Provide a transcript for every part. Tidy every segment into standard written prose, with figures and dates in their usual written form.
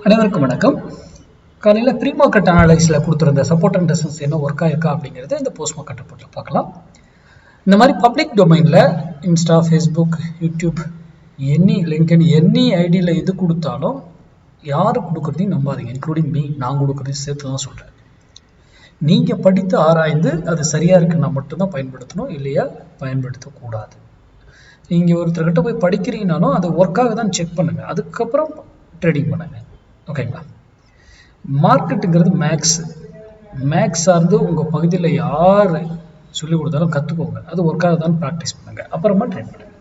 அனைவருக்கும் வணக்கம். காலையில் ப்ரீ மார்க்கெட் அனாலிசிஸில் கொடுத்துருந்த சப்போர்ட் அண்ட் ரெசிஸ்டன்ஸ் என்ன ஒர்க் ஆயிருக்கா அப்படிங்கிறத இந்த போஸ்ட் மார்க்கெட் ரிப்போர்ட்டில் பார்க்கலாம். இந்த மாதிரி பப்ளிக் டொமைனில் Insta, Facebook, YouTube, any LinkedIn, any ஐடியில் எது கொடுத்தாலும் யார் கொடுக்குறதையும் நம்பாதீங்க, இன்க்ளூடிங் மீ. நான் கொடுக்குறதையும் சேர்த்து தான் சொல்கிறேன். நீங்கள் படித்து ஆராய்ந்து அது சரியாக இருக்குன்னா மட்டும்தான் பயன்படுத்தணும், இல்லையா பயன்படுத்தக்கூடாது. நீங்கள் ஒருத்தர்கிட்ட போய் படிக்கிறீங்கனாலும் அது ஒர்க்காக தான் செக் பண்ணுங்கள், அதுக்கப்புறம் ட்ரேடிங் பண்ணுங்கள். ஓகேங்களா? மார்க்கெட்டுங்கிறது மேக்ஸ் சார்ந்து உங்கள் பகுதியில் யார் சொல்லிக் கொடுத்தாலும் கற்றுக்கோங்க, அது ஒர்க்காக தான் ப்ராக்டிஸ் பண்ணுங்கள், அப்புறமா ட்ரேட் பண்ணுங்கள்.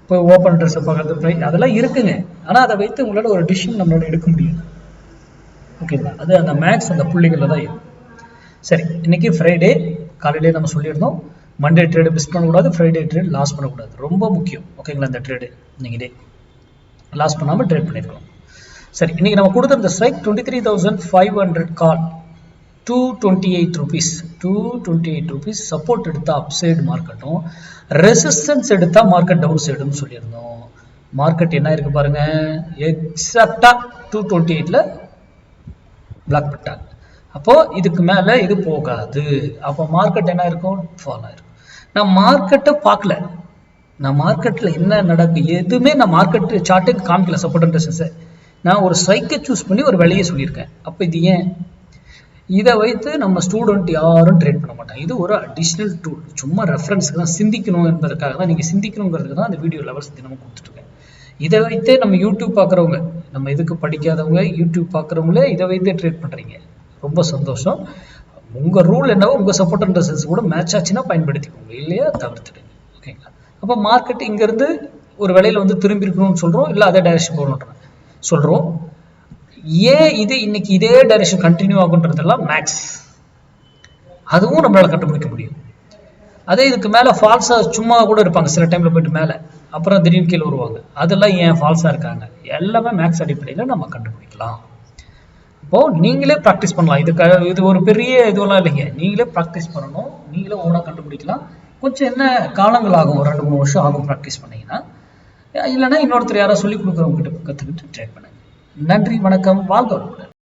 இப்போ ஓப்பன் ட்ரெஸ்ஸை பார்க்குறது அதெல்லாம் இருக்குங்க, ஆனால் அதை வைத்து உங்களால் ஒரு டிசிஷன் நம்மளால எடுக்க முடியாது. ஓகேங்களா? அது அந்த மேக்ஸ் அந்த புள்ளிகளில் தான் இருக்கும். சரி, இன்னைக்கு ஃப்ரைடே காலையிலே நம்ம சொல்லியிருந்தோம், மண்டே ட்ரேடு மிஸ் பண்ணக்கூடாது, ஃப்ரைடே ட்ரேட் லாஸ் பண்ணக்கூடாது, ரொம்ப முக்கியம். ஓகேங்களா? இந்த ட்ரேடு இன்னைக்கு டே லாஸ் பண்ணாமல் ட்ரேட் பண்ணியிருக்கணும். சரி, இன்னைக்கு நம்ம கொடுத்துருந்த ஸ்ட்ரைக் 23,500 கால் 228 rupees 228 rupees. சப்போர்ட் எடுத்தா அப் சைடு மார்க்கெட்டும், ரெசிஸ்டன்ஸ் எடுத்தா மார்க்கெட் டவுன் சைடுன்னு சொல்லியிருந்தோம். மார்க்கெட் என்ன இருக்கு பாருங்க, எக்ஸாக்டா 228ல பிளாக் பண்ணிட்டாங்க. அப்போ இதுக்கு மேல இது போகாது, அப்போ மார்க்கெட் என்ன இருக்கும், ஃபால் ஆயிருக்கும். நான் மார்க்கெட்டை பார்க்கல, நான் மார்க்கெட்ல என்ன நடக்கு எதுவுமே நான் மார்க்கெட் சார்ட்டுக்கு காமிக்கல. சப்போர்ட் அண்ட் ரெசிஸ்டன்ஸ் நான் ஒரு ஸ்ட்ரைக்கை சூஸ் பண்ணி ஒரு விலையை சொல்லியிருக்கேன். அப்போ இது ஏன்? இதை வைத்து நம்ம ஸ்டூடெண்ட் யாரும் ட்ரேட் பண்ண மாட்டாங்க. இது ஒரு அடிஷ்னல் டூல், சும்மா ரெஃபரன்ஸுக்கு தான், சிந்திக்கணும் என்பதற்காக தான். நீங்கள் சிந்திக்கணுங்கிறதுக்கு தான் அந்த வீடியோ லெவல்ஸ் தினமும் கொடுத்துட்ருக்கேன். இதை வைத்தே நம்ம யூடியூப் பார்க்குறவங்க, நம்ம இதுக்கு படிக்காதவங்க யூடியூப் பார்க்குறவங்களே இதை வைத்தே ட்ரேட் பண்ணுறீங்க, ரொம்ப சந்தோஷம். உங்கள் ரூல் என்னவோ உங்கள் சப்போர்ட் அண்ட் ரெசிஸ்டன்ஸ் கூட மேட்ச் ஆச்சுன்னா பயன்படுத்திக்கோங்க, இல்லையா தவிர்த்துடுங்க. ஓகேங்களா? அப்போ மார்க்கெட் இங்கேருந்து ஒரு விலையில் வந்து திரும்பி இருக்கணும்னு சொல்கிறோம், இல்லை அதே டைரக்ஷன் போகணுன்ற சொல்கிறோம். ஏன் இது இன்னைக்கு இதே டைரக்ஷன் கண்டினியூ ஆகுன்றதெல்லாம் மேக்ஸ், அதுவும் நம்மளால கண்டுபிடிக்க முடியும். அதே இதுக்கு மேலே ஃபால்ஸாக சும்மா கூட இருப்பாங்க, சில டைமில் போயிட்டு மேலே அப்புறம் திடீர்னு கீழே வருவாங்க, அதெல்லாம் ஏன் ஃபால்ஸாக இருக்காங்க, எல்லாமே மேக்ஸ் அடிப்படையில் நம்ம கண்டுபிடிக்கலாம். இப்போது நீங்களே ப்ராக்டிஸ் பண்ணலாம். இது ஒரு பெரிய இதுவெல்லாம் இல்லைங்க, நீங்களே ப்ராக்டிஸ் பண்ணணும், நீங்களே ஓனாக கண்டுபிடிக்கலாம். கொஞ்சம் என்ன காலங்கள் ஆகும், ஒரு 2-3 வருஷம் ஆகும் ப்ராக்டிஸ் பண்ணிங்கன்னா. இல்லைன்னா இன்னொருத்தர் யாராவது சொல்லிக் கொடுக்குறவங்க கிட்ட கற்றுக்கிட்டு ட்ரேட் பண்ணுங்க. நன்றி, வணக்கம், வாழ்க வளமுடன்.